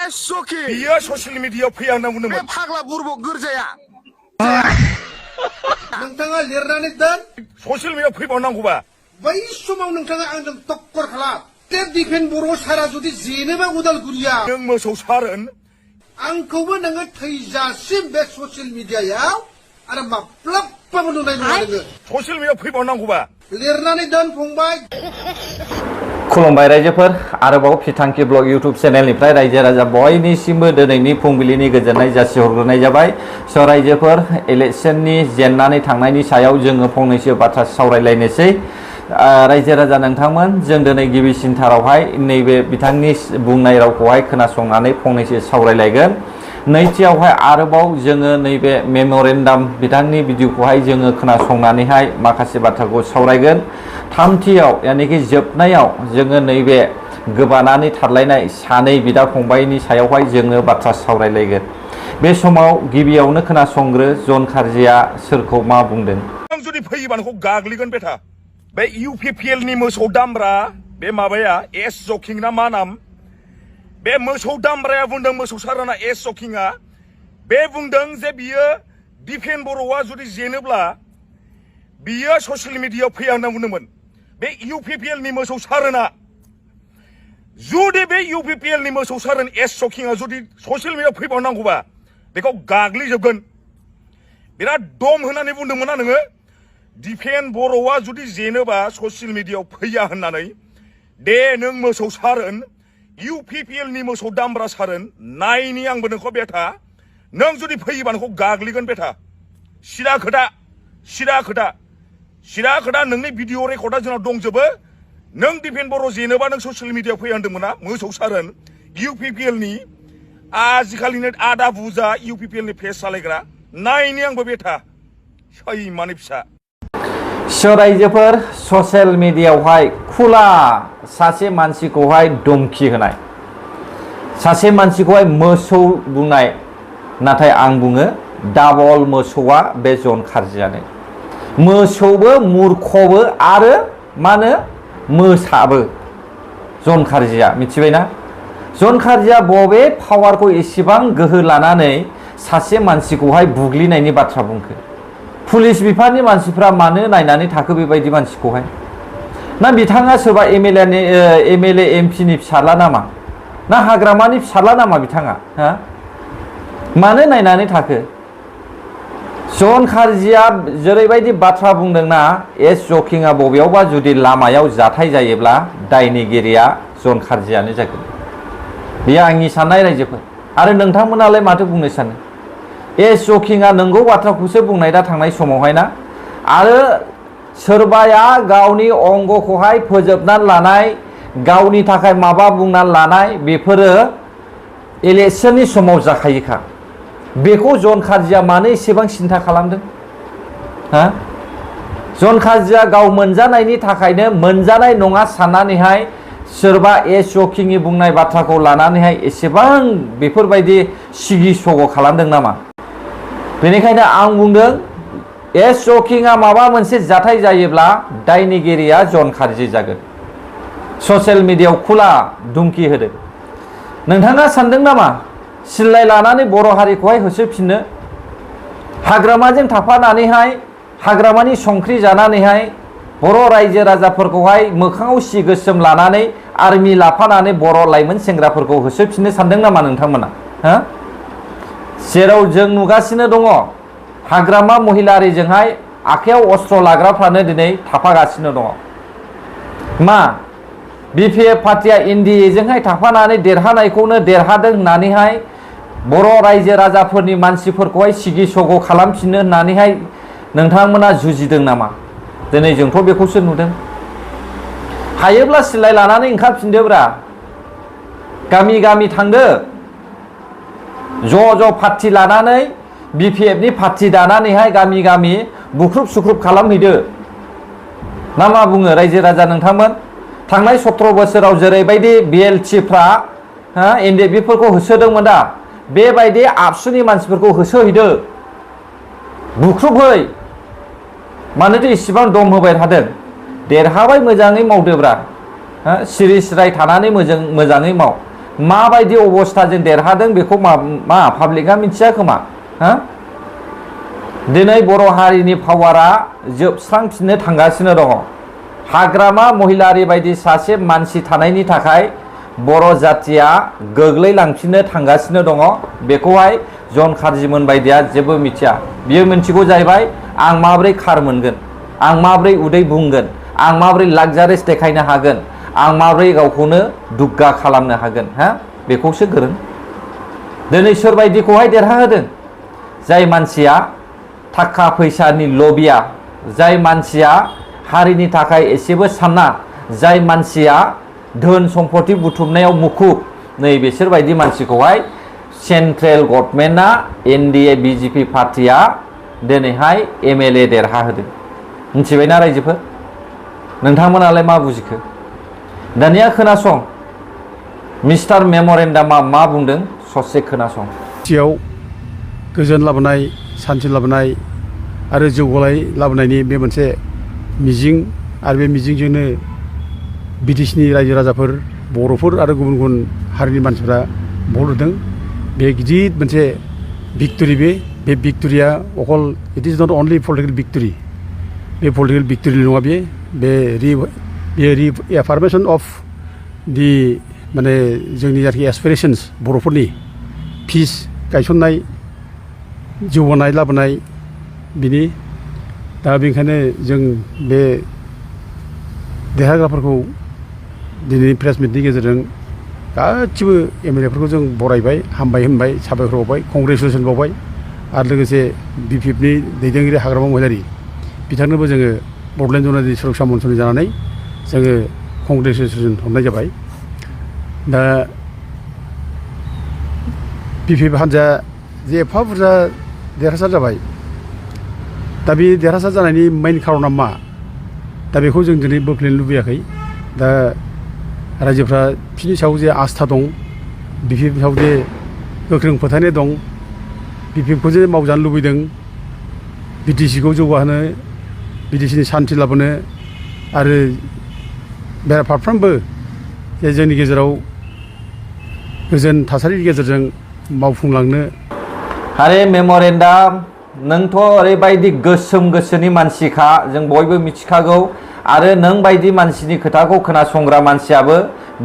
सखि बियो ससियेल मिडियायाव फैहांना बुंदोंमोन बे फाग्ला बुरबक गोरजाया नोंथाङा लिरनानै दोन ससियेल मिडियायाव फैबावनांगौबा बै समाव नोंथाङा आंजों टक्कर खालाम दिफेन बर' सारा जुदि जेनोबा उदालगुरिया नों मोसौ सारोन आंखौबो नोङो थैजासिम बे ससियेल मिडियायाव आरो माब्लाबाबो नुनाय नङा नोङो ससियेल मिडियायाव फैबावनांगौबा लिरनानै दोन फंबाय खुलुमबाय रायजोफोर आरोबाव फिथांखि ब्लग इउट्युब चेनेलनिफ्राय रायजो राजा बयनिसिमबो दिनैनि फुंबिलिनि गोजोननाय जासिहरग्रोनाय जाबाय स' रायजोफोर इलेक्शननि जेननानै थांनायनि सायाव जोङो फंनैसो बाथ्रा सावरायलायनोसै रायजो राजा नोंथांमोन जों दिनै गिबिसिनथारावहाय नैबे बिथांनि बुंनाय रावखौहाय खोनासंनानै फंनैसो सावरायलायगोन नैथियावहाय आरोबाव जोङो नैबे मेम'रेन्डाम बिथांनि भिडिअखौहाय जोङो खोनासंनानैहाय माखासे बाथ्राखौ सावरायगोन थामथियाव यानिखि जोबनायाव जोङो नैबे गोबानानै थारलायनाय सानै बिदा फंबायनि सायावहाय जोङो बाथ्रा सावरायलायगोन बे समाव गिबियावनो खोनासंग्रो जन खारजिया सोरखौ मा बुंदों नों जुदि फैयोबा नोंखौ गाग्लिगोन बेटा बे इउपिपिएल नि मोसौ दामब्रा बे माबाया एस जकिं ना मा नाम बे मोसौ दामब्राया बुंदों मोसौ साराना एस जकिंआ बे बुंदों जे बियो दिफेन बर'आ जुदि जेनोब्ला बियो ससियेल मिडियायाव फैहांना बुंदोंमोन बे इउपिपिएल नि मोसौ सारोना जुदि बे इउपिपिएल नि मोसौ सारोन एस जकिंआ जुदि ससियेल मिडियायाव फैबावनांगौबा बेखौ गाग्लिजोबगोन बिराद दम होनानै बुंदोंमोन ना नोङो दिफेन बर'आ जुदि जेनोबा ससियेल मिडियायाव फैया होननानै दे नों मोसौ सारोन इउपिपिएल नि मोसौ दामब्रा सारोन नायनि आंबो नोंखौ बेटा नों जुदि फैयोबा नोंखौ गाग्लिगोन बेटा सिदा खोथा सिदा खोथा सिदा खोथा नोंनि भिडिअ रेकर्डआ जोंनाव दंजोबो नों दिफेन बर' जेनोबा नों ससियेल मिडियायाव फैहांदोंमोन ना मोसौ सारोन इउपिपिएल नि आजिखालिनि आदा बुजा इउपिपिएल नि फेस सालायग्रा नायनि आंबो बेटा सैमानि फिसा रायजोफोर ससियेल मिडियायावहाय खुला सासे मानसिखौहाय धमखि होनाय सासे मानसिखौहाय मोसौ बुंनाय नाथाय आं बुङो डाबल मोसौआ बे जन खारजियानो मोसौबो मूर्खबो आरो मा होनो मोसाबो जन खारजिया मिथिबायना जन खारजिया बबे पावारखौ एसेबां गोहो लानानै सासे मानसिखौहाय बुग्लिनायनि बाथ्रा बुंखो पुलिस बिफाननि मानसिफ्रा मानो नायनानै थाखो बेबायदि मानसिखौहाय ना बिथाङा सोरबा एमएलए एमपिनि फिसाला नामा ना हाग्रामानि फिसाला नामा बिथाङा हा मानो नायनानै थाखो जन खारजिया जेरैबायदि बाथ्रा बुंदोंना एस जकिंआ बबेयावबा जुदि लामायाव जाथाय जायोब्ला दायनिगिरिया जन खारजियानो जागोन बेयो आंनि साननाय रायजोफोर आरो नोंथांमोनालाय माथो बुंनो सानो एस जकिंआ नंगौ बाथ्राखौसो बुंनाय दा थांनाय समावहाय ना आरो सोरबाया गावनि अंगखौहाय फोजोबनानै लानाय गावनि थाखाय माबा बुंनानै लानाय बेफोरो इलेक्शननि समाव जाखायोखा बेखौ जन खारजिया मानो एसेबां सिन्था खालामदों हा जन खारजिया गाव मोनजानायनि थाखायनो मोनजानाय नङा साननानैहाय सोरबा एस जकिंनि बुंनाय बाथ्राखौ लानानैहाय एसेबां बेफोरबायदि सिगि सग' खालामदों नामा बेनिखायनो आं बुंदों एस जकिंआ माबा मोनसे जाथाय जायोब्ला दायनिगिरिया जन खारजि जागोन ससियेल मिडियायाव खुला धुमखि होदों नोंथाङा सानदों नामा सिल्लाय लानानै बर' हारिखौहाय होसोफिननो हाग्रामाजों थाफानानैहाय हाग्रामानि संख्रि जानानैहाय बर' रायजो राजाफोरखौहाय मोखाङाव सि गोसोम लानानै आर्मि लाफानानै बर' लाइमोन सेंग्राफोरखौ होसोफिननो सानदों नामा नोंथांमोना हा जेराव जों नुगासिनो दङ हाग्रामा महिलारिजोंहाय आखायाव अस्त्र लाग्राफ्रानो दिनै थाफागासिनो दङ मा बिपिएफ पार्टिया एनडिएजोंहाय थाफानानै देरहानायखौनो देरहादों होननानैहाय बर' रायजो राजाफोरनि मानसिफोरखौहाय सिगि सग' खालामफिननो होननानैहाय नोंथांमोना जुजिदों नामा दिनै जोंथ' बेखौसो नुदों हायोब्ला सिलाय लानानै ओंखारफिनदोब्रा गामि गामि थांदो ज' पार्टि लानानै बिपिएफनि पार्टि दानानैहाय गामि गामि बुख्रुब सुख्रुब खालामहैदो ना मा बुङो रायजो राजा नोंथांमोन थांनाय 17 बोसोराव जेरैबायदि बिएलटिफ्रा एनडिएफबिफोरखौ होसोदोंमोन दा बेबायदि आबसुनि मानसिफोरखौ होसोहैदो बुख्रुबहै मानोथो इसेबां दम होबाय थादों देरहाबाय मोजाङै मावदोब्रा सिरि सिराय थानानै मोजाङै माव माबायदि अबस्थाजों देरहादों बेखौ मा पाब्लिकआ मिथिया खोमा हा दिनै बर' हारिनि पावारा जोबस्रांफिननो थांगासिनो दङ हाग्रामा महिलारि बायदि सासे मानसि थानायनि थाखाय बर' जातिया गोग्लैलांफिननो थांगासिनो दङ बेखौहाय जन खारजिमोन बायदिया जेबो मिथिया बियो मिथिगौ जाहैबाय आं माबोरै खार मोनगोन आं माबोरै उदै बुंगोन आं माबोरै लाक्जारिस देखायनो हागोन आं माबोरै गावखौनो दुग्गा खालामनो हागोन हा बेखौसो गोरों दिनै सोरबायदिखौहाय देरहाहोदों जाय मानसिया थाखा फैसानि लबिया जाय मानसिया हारिनि थाखाय एसेबो साना जाय मानसिया धोन सम्पति बुथुमनायाव मुखुब नै बिसोरबायदि मानसिखौहाय सेन्ट्रेल गभर्नमेन्टआ एनडिए बिजेपि पार्टिया दिनैहाय एमएलए देरहाहोदों मिथिबायना रायजोफोर नोंथांमोनालाय मा बुजिखो दानिया खोनासं मिस्टार मेम'रेन्डामा मा बुंदों ससे खोनासं गोजोन लाबोनाय शान्ति लाबोनाय आरो जौगानाय लाबोनायनि बे मोनसे मिजिं आरो बे मिजिंजोंनो बिटिसिनि रायजो राजाफोर बर'फोर आरो गुबुन गुबुन हारिनि मानसिफ्रा भट होदों बे गिदिर मोनसे भिक्ट'रि बे भिक्ट'रिया अकल it is not only political भिक्ट'रि बे पलिटिकेल भिक्ट'रि नङा बे रिएफार्मेसन अफ दि माने जोंनि जायखि एसपिरेशन्स बर'फोरनि पिस गायसननाय जौगानाय लाबोनाय बिनि दा बेनिखायनो जों बे देरहाग्राफोरखौ दिनै प्रेस मिटनि गेजेरजों गासिबो एमएलएफोरखौ जों बरायबाय हामबाय होनबाय साबायखर बावबाय कंग्रेचुलेसन बावबाय आरो लोगोसे बिपिएफनि दैदेनगिरि हाग्रामा महिलारि बिथांनोबो जोङो बड'लेण्ड जनारि सुरक्षा मन्चनि जानानै जोङो कंग्रेचुलेसन हरनाय जाबाय दा बिपिएफ हान्जाया जे एफा बुरजा देरहासार जाबाय दा बे देरहासार जानायनि मेइन खार'ना मा दा बेखौ जों दिनै बोख्लायनो लुबैयाखै दा रायजोफ्रा बिसोरनि सायाव जे आस्था दं बिपिएफनि सायाव जे गोख्रों फोथायनाय दं बिपिएफखौ जे मावजानो लुबैदों बिटिसिखौ जौगाहोनो बिटिसिनि शान्ति लाबोनो आरो बेराफारफ्रोमबो जे जोंनि गेजेराव गोजोन थासारिनि गेजेरजों मावफुंलांनो आरे मेम'रेन्डाम नोंथ' ओरैबायदि गोसोम गोसोनि मानसिखा जों बयबो मिथिखागौ आरो नों बायदि मानसिनि खोथाखौ खोनासंग्रा मानसियाबो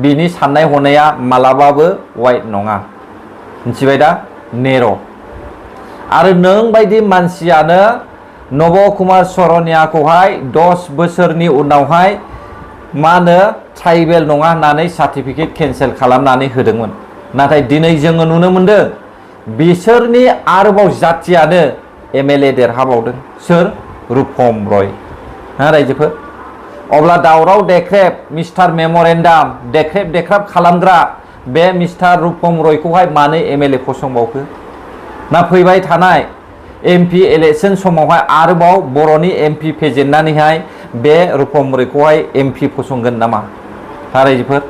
बिनि साननाय हनाया मालाबाबो वाइट नङा मिथिबाय दा नेर' आरो नों बायदि मानसियानो नब कुमार सरनियाखौहाय 10 बोसोरनि उनावहाय मा होनो ट्राइबेल नङा होननानै सार्टिफिकेट केन्सेल खालामनानै होदोंमोन नाथाय दिनै जोङो नुनो मोनदों बिसोरनि आरोबाव जातियानो एमएलए देरहाबावदों सोर रुपम रय हा रायजोफोर अब्ला दावराव डेक्रेब मिस्टार मेम'रेन्डाम डेक्रेब खालामग्रा बे मिस्टार रुपम रयखौहाय मानो एमएलए फसंबावखो ना फैबाय थानाय एमपि इलेक्शन समावहाय आरोबाव बर'नि एमपि फेजेननानैहाय बे रुपम रयखौहाय एमपि फसंगोन नामा हा रायजोफोर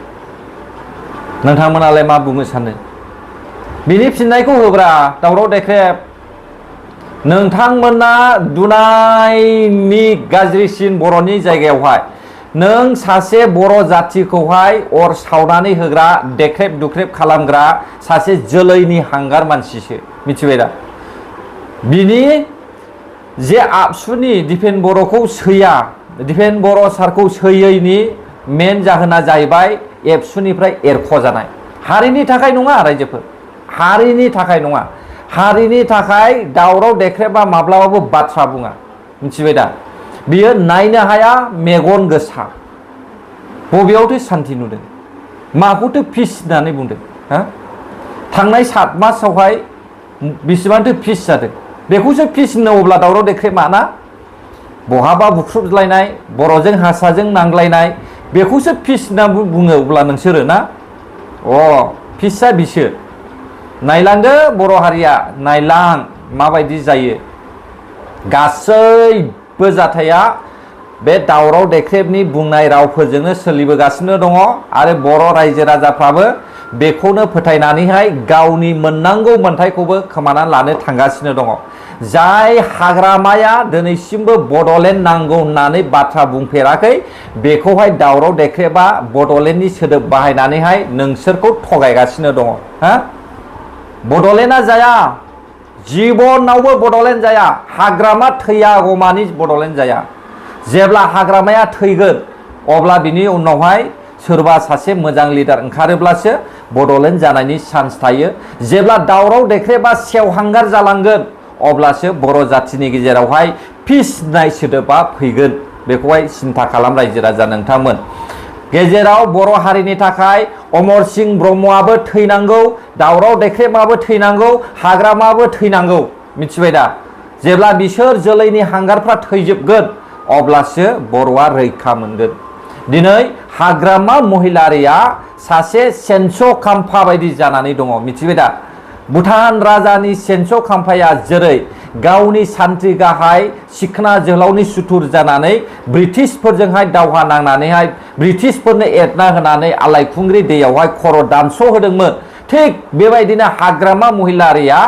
नोंथांमोनालाय मा बुंनो सानो बिनि फिननायखौ होब्रा दावराव डेक्रेब नोंथांमोना दुनायनि गाज्रिसिन बर'नि जायगायावहाय नों सासे बर' जातिखौहाय अर सावनानै होग्रा डेक्रेब दुख्रेब खालामग्रा सासे जोलैनि हांगार मानसिसो मिथिबाय दा बिनि जे आबसुनि दिपेन बर'खौ सैया दिपेन बर' सारखौ सैयैनि मेन जाहोना जाहैबाय एबसुनिफ्राय एरख' जानाय हारिनि थाखाय नङा रायजोफोर हारिनि थाखाय नङा हारिनि थाखाय दावराव डेक्रेबा माब्लाबाबो बाथ्रा बुङा मिथिबाय दा बियो नायनो हाया मेगन गोसा बबेयावथो सान्थि नुदों माखौथो पिस होननानै बुंदों हा थांनाय 7 मासावहाय बेसेबांथो पिस जादों बेखौसो पिस होनो अब्ला दावराव डेक्रेबा ना बहाबा बुख्रुबलायनाय बर'जों हारसाजों नांलायनाय बेखौसो पिस होनना बुङो अब्ला नोंसोरो ना पिसआ बिसो नायलांदो बर' हारिया नायलां माबायदि जायो गासैबो जाथाया बे दावराव डेक्रेबनि बुंनाय रावफोरजोंनो सोलिबोगासिनो दङ आरो बर' रायजो राजाफ्राबो बेखौनो फोथायनानैहाय गावनि मोननांगौ मोन्थायखौबो खोमानानै लानो थांगासिनो दङ जाय हाग्रामाया दिनैसिमबो बड'लेण्ड नांगौ होननानै बाथ्रा बुंफेराखै बेखौहाय दावराव देख्रेबा बड'लेण्डनि सोदोब बाहायनानैहाय नोंसोरखौ थगायगासिनो दङ हा बड'लेण्डआ जाया जिबनावबो बड'लेण्ड जाया हाग्रामा थैयागौमानि बड'लेण्ड जाया जेब्ला हाग्रामाया थैगोन अब्ला बिनि उनावहाय सोरबा सासे मोजां लिडार ओंखारोब्लासो बड'लेण्ड जानायनि चान्स थायो जेब्ला दावराव देख्रेबा सेवहांगार जालांगोन अब्लासो बर' जाथिनि गेजेरावहाय पिस होननाय सोदोबा फैगोन बेखौहाय सिन्था खालाम रायजो राजा नोंथांमोन गेजेराव बर' हारिनि थाखाय अमर सिंह ब्रह्मआबो थैनांगौ दावराव देख्रेबाबो थैनांगौ हाग्रामाबो थैनांगौ मिथिबाय दा जेब्ला बिसोर जोलैनि हांगारफ्रा थैजोबगोन अब्लासो बर'आ रैखा मोनगोन दिनै हाग्रामा महिलारिया सासे सेन्स' खाम्फा बायदि जानानै दङ मिथिबाय दा भुटान राजानि सेन्स' खाम्फाया जेरै गावनि सान्थ्रि गाहाय सिखना जोहोलावनि सुथुर जानानै ब्रिटिशफोरजोंहाय दावहा नांनानैहाय ब्रिटिशफोरनो एरना होनानै आलायखुंग्रि दैयावहाय खर' दानस' होदोंमोन थिग बेबायदिनो हाग्रामा महिलारिया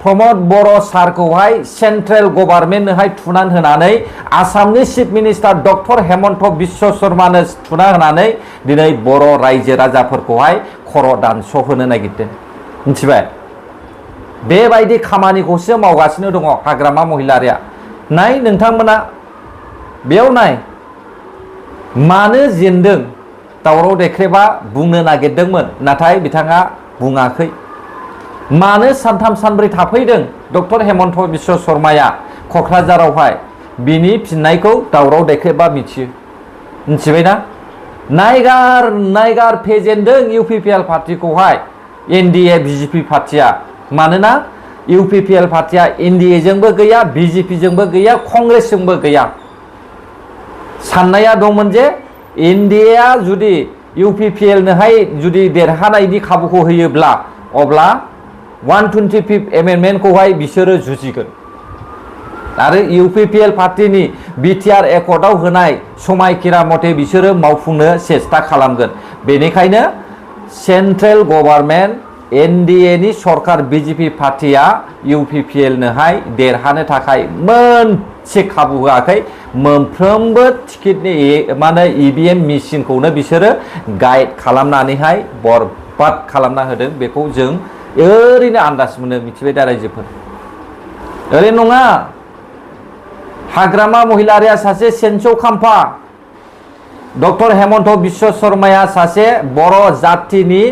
प्रमद बर' सारखौहाय सेन्ट्रेल गभर्नमेन्टनोहाय थुनानै होनानै आसामनि chief minister doctor Himanta Biswa शर्मानो थुना होनानै दिनै बर' रायजो राजाफोरखौहाय खर' दानस' होनो नागिरदों मिथिबाय बेबायदि खामानिखौसो मावगासिनो दङ हाग्रामा महिलारिया नाय नोंथांमोना बेयाव नाय मानो जेनदों दावराव देख्रेबा बुंनो नागिरदोंमोन नाथाय बिथाङा बुङाखै मानो सानथाम सानब्रै थाफैदों डक्टर हेमन्त बिश्व शर्माया क'क्राझारावहाय बिनि फिननायखौ दावराव देख्रेबा मिथियो मिथिबायना नायगार फेजेनदों इउपिपिएल पार्टिखौहाय एनडिए बिजेपि पार्टिया मानोना इउपिपिएल पार्टिया एनडिए जोंबो गैया बिजेपि जोंबो गैया कंग्रेसजोंबो गैया साननाया दंमोन जे एनडिएआ जुदि इउपिपिएल नोहाय जुदि देरहानायनि खाबुखौ होयोब्ला अब्ला 125 एमेन्डमेन्टखौहाय बिसोरो जुजिगोन आरो इउपिपिएल पार्टिनि बिटिआर एकर्डआव होनाय समायखिरा मथे बिसोरो मावफुंनो सेस्था खालामगोन बेनिखायनो सेन्ट्रेल गभर्नमेन्ट एनडिए नि सरकार बिजेपि पार्टिया इउपिपिएल नोहाय देरहानो थाखाय मोनसे खाबु होआखै मोनफ्रोमबो टिकेटनि माने इभिएम मेसिनखौनो बिसोरो गाइड खालामनानैहाय बरबाद खालामना होदों बेखौ जों ओरैनो आन्दाज मोनो मिथिबाय दा रायजोफोर ओरैनो नङा हाग्रामा महिलारिया सासे सेन्स' खाम्फा डक्टर हेमन्त बिश्व शर्माया सासे बर' जातिनि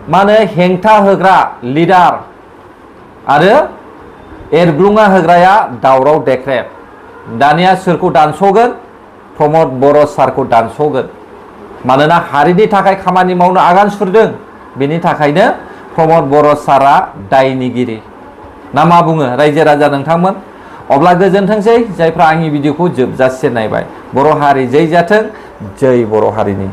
माने हेंथा होग्रा लिडार आरो एरग्लुंना होग्राया दावराव देख्रेब दानिया सोरखौ दानस'गोन प्रमद बर' सारखौ दानस'गोन मानोना हारिनि थाखाय खामानि मावनो आगान सुरदों बेनि थाखायनो प्रमद बर' सारा दायनिगिरि ना मा बुङो रायजो राजा नोंथांमोन अब्ला गोजोनथोंसै जायफ्रा आंनि भिडिअखौ जोबजासे नायबाय बर' हारि जै जाथों जै बर' हारिनि